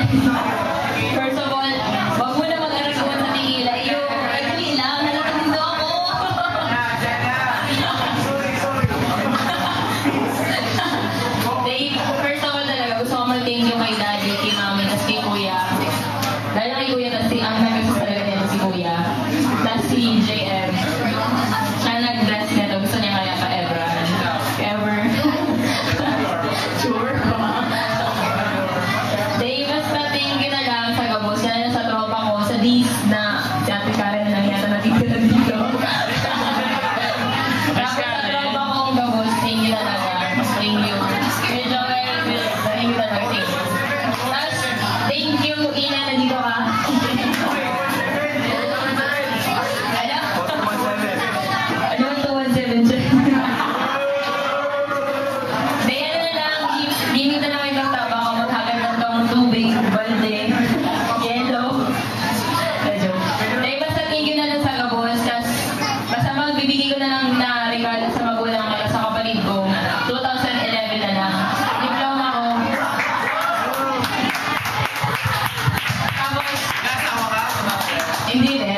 First of all, wag mo na mag-araguan sa Tequila. Yung lang, nalatundo ako. First of all talaga, gusto ko mag-thank you kay Daddy, kay Mami, tas kay Kuya. Dahil kay Kuya, tas ang nag-gusto talaga niya si Kuya. Tas si JM. Siya nag-bless nito. Gusto niya kaya ka-ever. Ever. Sure. Day, basta thank you na lang sa Gabos. Yan sa tropa ko. Sa D's na si Ate Karen na lang yata natitira dito. Tapos sa tropa kong Gabos, thank you na lang. Thank you. Kay Joel, thank you na lang. Tapos, thank you, Ina, nandito ka. Ano? 217. Kaya na lang, hindi na lang itong taba ako maghagal ng tong tubig, balde, yellow. Dahil basta thank you na lang sa Gabos, kasi basta magbibigay ko na lang na regalo sa magulang ko, sa kapatid ko, 2011 na lang. Diploma ko. Tapos, hindi rin.